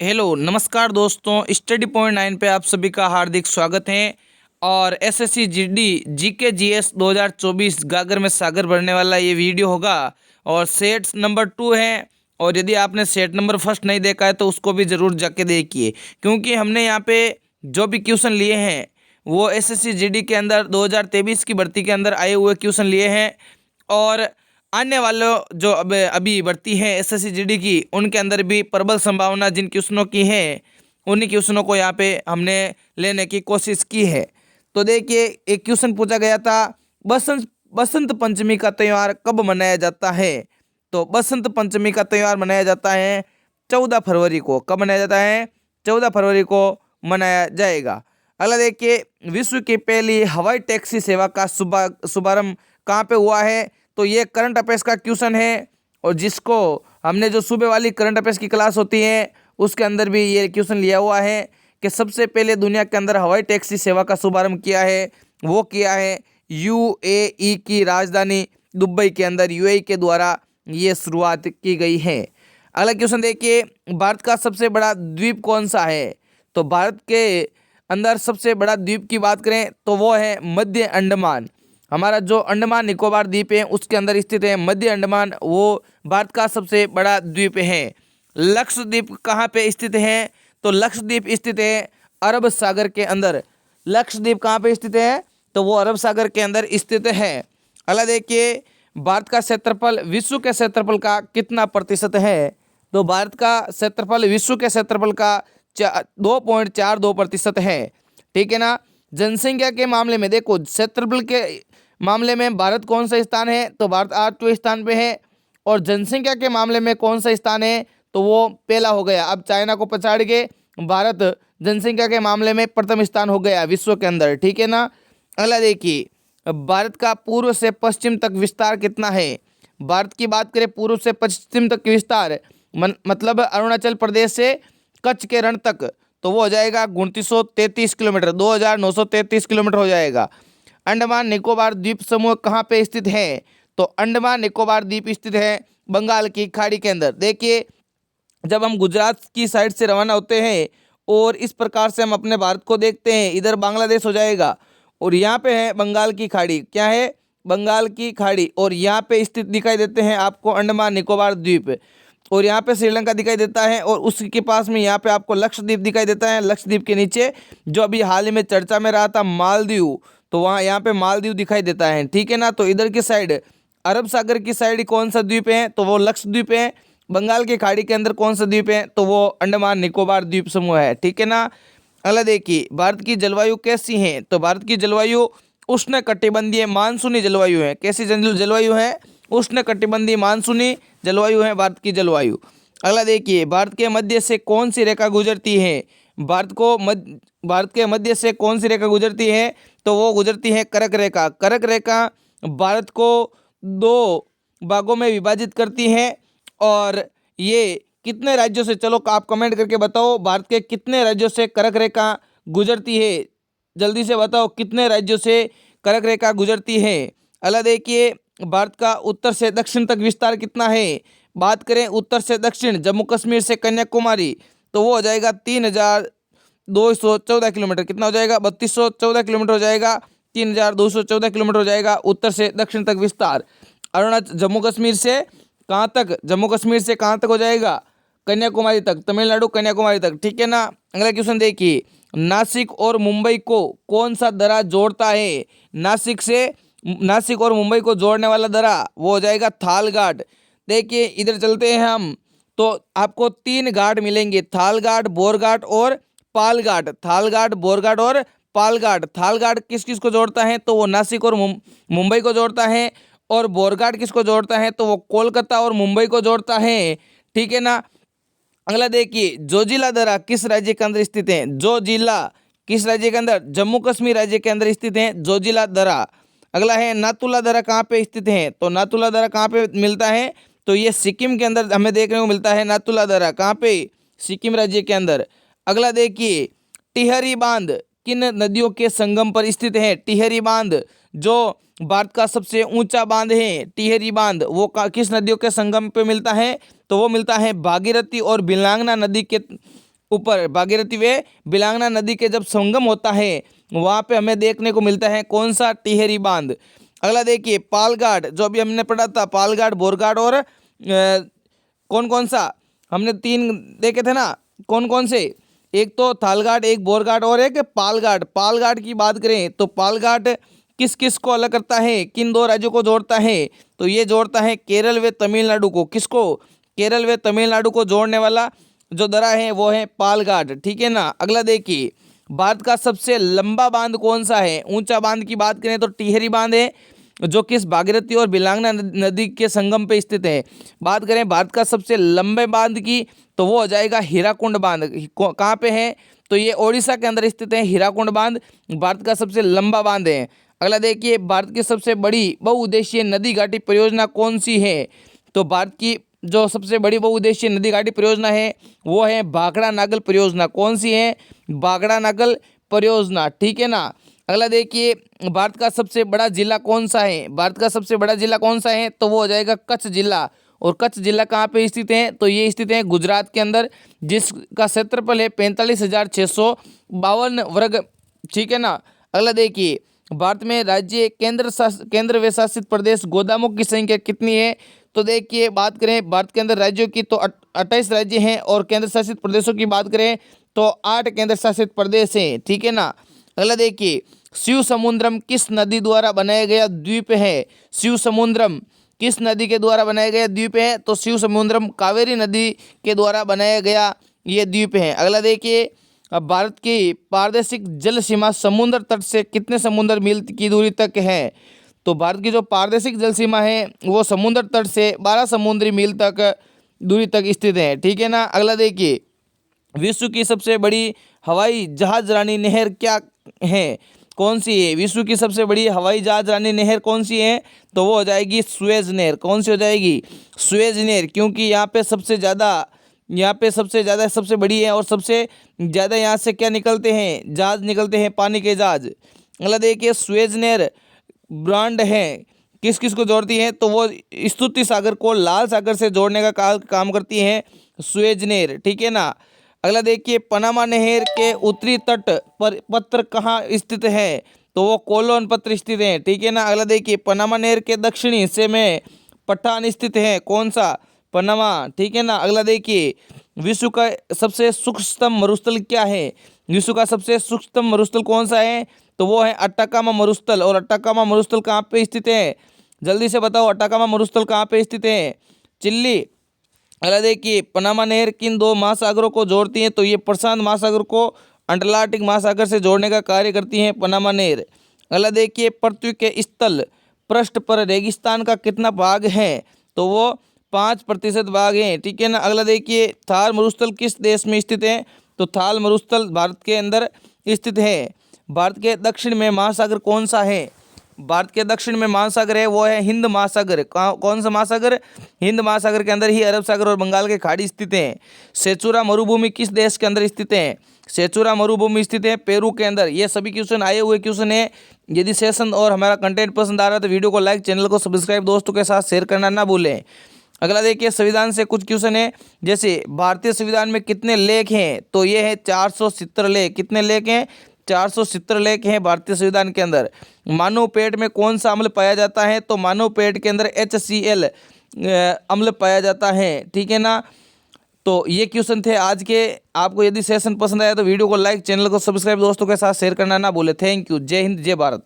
Hello नमस्कार दोस्तों, study point 9 पे आप सभी का हार्दिक स्वागत है। और एसएससी जीडी जीके जीएस 2024 गागर में सागर भरने वाला ये वीडियो होगा और सेट नंबर 2 है। और यदि आपने सेट नंबर फर्स्ट नहीं देखा है तो उसको भी ज़रूर जाके देखिए, क्योंकि हमने यहाँ पे जो भी क्वेश्चन लिए हैं वो एसएससी जीडी के अंदर 2023 की भर्ती के अंदर आए हुए क्वेश्चन लिए हैं। और आने वालों जो अब अभी भर्ती है एसएससी जीडी की, उनके अंदर भी प्रबल संभावना जिन क्वेश्चनों की है उन्हीं क्वेश्चनों को यहाँ पे हमने लेने की कोशिश की है। तो देखिए, एक क्वेश्चन पूछा गया था, बसंत बसंत पंचमी का त्यौहार कब मनाया जाता है। तो बसंत पंचमी का त्यौहार मनाया जाता है 14 फरवरी को। कब मनाया जाता है? 14 फरवरी को मनाया जाएगा। अगला देखिए, विश्व की पहली हवाई टैक्सी सेवा का शुभारंभ कहाँ पे हुआ है। तो ये करंट अफेयर्स का क्वेश्चन है, और जिसको हमने जो सुबह वाली करंट अफेयर्स की क्लास होती है उसके अंदर भी ये क्वेश्चन लिया हुआ है कि सबसे पहले दुनिया के अंदर हवाई टैक्सी सेवा का शुभारंभ किया है, वो किया है यूएई की राजधानी दुबई के अंदर, यूएई के द्वारा ये शुरुआत की गई है। अगला क्वेश्चन देखिए, भारत का सबसे बड़ा द्वीप कौन सा है। तो भारत के अंदर सबसे बड़ा द्वीप की बात करें तो वो है मध्य अंडमान। हमारा जो अंडमान निकोबार द्वीप है उसके अंदर स्थित है मध्य अंडमान, वो भारत का सबसे बड़ा द्वीप है। लक्षद्वीप कहाँ पे स्थित है। तो लक्षद्वीप स्थित है अरब सागर के अंदर। लक्षद्वीप कहाँ पे स्थित है, तो वो अरब सागर के अंदर स्थित है। अगला देखिए, भारत का क्षेत्रफल विश्व के क्षेत्रफल का कितना प्रतिशत है। तो भारत का क्षेत्रफल विश्व के क्षेत्रफल का 2.42% है। ठीक है ना। जनसंख्या के मामले में देखो, क्षेत्रफल के मामले में भारत कौन सा स्थान है। तो भारत 8वें स्थान पे है। और जनसंख्या के मामले में कौन सा स्थान है, तो वो पहला हो गया। अब चाइना को पछाड़ के भारत जनसंख्या के मामले में प्रथम स्थान हो गया विश्व के अंदर। ठीक है ना। अगला देखिए, भारत का पूर्व से पश्चिम तक विस्तार कितना है। भारत की बात करें पूर्व से पश्चिम तक विस्तार, मतलब अरुणाचल प्रदेश से कच्छ के रण तक, तो वो हो जाएगा 2933 किलोमीटर, 2933 किलोमीटर हो जाएगा। अंडमान निकोबार द्वीप समूह कहाँ पे स्थित है। तो अंडमान निकोबार द्वीप स्थित है बंगाल की खाड़ी के अंदर। देखिए, जब हम गुजरात की साइड से रवाना होते हैं और इस प्रकार से हम अपने भारत को देखते हैं, इधर बांग्लादेश हो जाएगा और यहाँ पे है बंगाल की खाड़ी। क्या है? बंगाल की खाड़ी। और यहाँ पे स्थित दिखाई देते हैं आपको अंडमान निकोबार द्वीप, और यहाँ पे श्रीलंका दिखाई देता है, और उसके पास में यहाँ पे आपको लक्षद्वीप दिखाई देता है। लक्षद्वीप के नीचे जो अभी हाल ही में चर्चा में रहा था मालदीव, तो वहाँ यहाँ पे मालदीव दिखाई देता है। ठीक है ना। तो इधर की साइड अरब सागर की साइड कौन सा द्वीप है, तो वो लक्षद्वीप है। बंगाल की खाड़ी के अंदर कौन सा द्वीप है, तो वो अंडमान निकोबार द्वीप समूह है। ठीक है ना। अगला देखिए, भारत की जलवायु कैसी है। तो भारत की जलवायु उष्ण कटिबंधीय मानसूनी जलवायु है। कैसी जलवायु है? उष्ण कटिबंधीय मानसूनी जलवायु है भारत की जलवायु। अगला देखिए, भारत के मध्य से कौन सी रेखा गुजरती है। भारत के मध्य से कौन सी रेखा गुजरती है, तो वो गुजरती है कर्क रेखा। कर्क रेखा भारत को दो भागों में विभाजित करती है। और ये कितने राज्यों से, चलो आप कमेंट करके बताओ, भारत के कितने राज्यों से कर्क रेखा गुजरती है। जल्दी से बताओ कितने राज्यों से कर्क रेखा गुजरती है। अगला देखिए, भारत का उत्तर से दक्षिण तक विस्तार कितना है। बात करें उत्तर से दक्षिण, जम्मू कश्मीर से कन्याकुमारी, तो वो हो जाएगा 3214 किलोमीटर। कितना हो जाएगा? 3214 किलोमीटर हो जाएगा। 3214 किलोमीटर हो जाएगा उत्तर से दक्षिण तक विस्तार। अरुणाचल जम्मू कश्मीर से कहाँ तक? जम्मू कश्मीर से कहाँ तक हो जाएगा? कन्याकुमारी तक, तमिलनाडु कन्याकुमारी तक। ठीक है ना। अगला क्वेश्चन देखिए, नासिक और मुंबई को कौन सा दर्रा जोड़ता है। नासिक और मुंबई को जोड़ने वाला दर्रा वो हो जाएगा थाल घाट। देखिए, इधर चलते हैं हम, तो आपको 3 घाट मिलेंगे, थाल घाट, बोर घाट और पाल घाट। थाल घाट, बोर घाट और पाल घाट। थाल घाट किस किस को जोड़ता है, तो वो नासिक और मुंबई को जोड़ता है। और बोर घाट किसको जोड़ता है, तो वो कोलकाता और मुंबई को जोड़ता है। ठीक है ना। अगला देखिए, जोजिला दर्रा किस राज्य के अंदर स्थित है। जोजिला किस राज्य के अंदर? जम्मू कश्मीर राज्य के अंदर स्थित है जोजिला दर्रा। अगला है नाथुला दर्रा कहाँ पे स्थित है। तो नाथुला दर्रा कहाँ पे मिलता है, तो ये सिक्किम के अंदर हमें देखने को मिलता है। नाथुला दर्रा कहाँ पे? सिक्किम राज्य के अंदर। अगला देखिए, टिहरी बांध किन नदियों के संगम पर स्थित है। टिहरी बांध जो भारत का सबसे ऊंचा बांध है, टिहरी बांध, वो किस नदियों के संगम पे मिलता है, तो वो मिलता है भागीरथी और बिलांगना नदी के ऊपर भागीरथी व बिलांगना नदी के जब संगम होता है वहाँ पे हमें देखने को मिलता है कौन सा, टिहरी बांध। अगला देखिए पालघाट, जो अभी हमने पढ़ा था, पालघाट, बोरघाट और कौन कौन सा, हमने 3 देखे थे ना, कौन कौन से, एक तो थालघाट, एक बोरघाट और एक पालघाट। पालघाट की बात करें तो पालघाट किस किस को अलग करता है, किन 2 राज्यों को जोड़ता है, तो ये जोड़ता है केरल व तमिलनाडु को। किसको, केरल व तमिलनाडु को जोड़ने वाला जो दर्रा है वो है पालघाट, ठीक है ना। अगला देखिए भारत का सबसे लंबा बांध कौन सा है। ऊंचा बांध की बात करें तो टिहरी बांध है, जो कि भागीरथी और बिलांगना नदी के संगम पे स्थित है। बात करें भारत का सबसे लंबे बांध की तो वो हो जाएगा हीराकुंड बांध। कहाँ पे है, तो ये ओडिशा के अंदर स्थित है। हीराकुंड बांध भारत का सबसे लंबा बांध है। अगला देखिए भारत की सबसे बड़ी बहुउद्देशीय नदी घाटी परियोजना कौन सी है, तो भारत की जो सबसे बड़ी बहुउद्देशीय नदी घाटी परियोजना है वो है भाखड़ा नागल परियोजना। कौन सी है, भाखड़ा नागल परियोजना, ठीक है ना। अगला देखिए भारत का सबसे बड़ा जिला कौन सा है। भारत का सबसे बड़ा जिला कौन सा है, तो वो हो जाएगा कच्छ जिला। और कच्छ जिला कहाँ पे स्थित है, तो ये स्थित है गुजरात के अंदर, जिसका क्षेत्रफल है 45,652 वर्ग, ठीक है ना। अगला देखिए भारत में राज्य केंद्र व शासित प्रदेश गोदामों की संख्या कितनी है, तो देखिए बात करें भारत के अंदर राज्यों की तो 28 राज्य हैं, और केंद्र शासित प्रदेशों की बात करें तो 8 केंद्र शासित प्रदेश हैं, ठीक है ना। अगला देखिए शिव समुद्रम किस नदी द्वारा बनाया गया द्वीप है। शिव समुद्रम किस नदी के द्वारा बनाया गया द्वीप है, तो शिव समुद्रम कावेरी नदी के द्वारा बनाया गया ये द्वीप है। अगला देखिए अब भारत की पारदर्शिक जल सीमा समुद्र तट से कितने समुद्र मील की दूरी तक है, तो भारत की जो पारदर्शिक जल सीमा है वो समुद्र तट से 12 समुद्री मील तक दूरी तक स्थित है, ठीक है ना। अगला देखिए विश्व की सबसे बड़ी हवाई जहाज रानी नहर क्या है, कौन सी है। विश्व की सबसे बड़ी हवाई जहाज रानी नहर कौन सी है, तो वो हो जाएगी सुएज नहर। कौन सी हो जाएगी, सुएज नहर, क्योंकि यहाँ पे सबसे ज़्यादा सबसे बड़ी है, और सबसे ज़्यादा यहाँ से क्या निकलते हैं, जहाज निकलते हैं, पानी के जहाज। अगला देखिए सुएज नहर ब्रांड है, किस किस को जोड़ती है, तो वो स्तुति सागर को लाल सागर से जोड़ने का काम करती है सुएज नहर, ठीक है ना। अगला देखिए पनामा नहर के उत्तरी तट पर पत्र कहाँ स्थित है, तो वो कोलोन पत्र स्थित है, ठीक है ना। अगला देखिए पनामा नहर के दक्षिणी हिस्से में पठान स्थित है, कौन सा, पनामा, ठीक है ना। अगला देखिए विश्व का सबसे सूक्ष्मतम मरुस्थल क्या है। विश्व का सबसे सूक्ष्मतम मरुस्थल कौन सा है, तो वो है अट्टाकामा मरुस्थल। और अट्टाकामा मरुस्थल कहाँ पे स्थित है, जल्दी से बताओ, अट्टाकामा मरुस्थल कहाँ पे स्थित है, चिल्ली। अगला देखिए पनामा नहर किन 2 महासागरों को जोड़ती है, तो ये प्रशांत महासागर को अटलांटिक महासागर से जोड़ने का कार्य करती है पनामा नहर। अगला देखिए पृथ्वी के स्थल पृष्ठ पर रेगिस्तान का कितना भाग है, तो वो 5% भाग है, ठीक है ना। अगला देखिए थार मरुस्थल किस देश में स्थित है, तो थार मरुस्थल भारत के अंदर स्थित है। भारत के दक्षिण में महासागर कौन सा है, भारत के दक्षिण में महासागर है वो है हिंद महासागर। कौन सा महासागर, हिंद महासागर के अंदर ही अरब सागर और बंगाल के खाड़ी स्थित हैं। सेचुरा मरुभूमि किस देश के अंदर स्थित है, सेचुरा मरुभूमि स्थित है पेरू के अंदर। ये सभी क्वेश्चन आए हुए क्वेश्चन है। यदि सेशन और हमारा कंटेंट पसंद आ रहा है तो वीडियो को लाइक, चैनल को सब्सक्राइब, दोस्तों के साथ शेयर करना ना भूलें। अगला देखिए संविधान से कुछ क्वेश्चन है, जैसे भारतीय संविधान में कितने लेख हैं, तो ये है 470 लेख। कितने लेख हैं, 470 लेख हैं भारतीय संविधान के अंदर। मानव पेट में कौन सा अम्ल पाया जाता है, तो मानव पेट के अंदर HCl अम्ल पाया जाता है, ठीक है ना। तो ये क्वेश्चन थे आज के। आपको यदि सेशन पसंद आया तो वीडियो को लाइक, चैनल को सब्सक्राइब, दोस्तों के साथ शेयर करना ना भूले। Thank you. जय हिंद, जय भारत।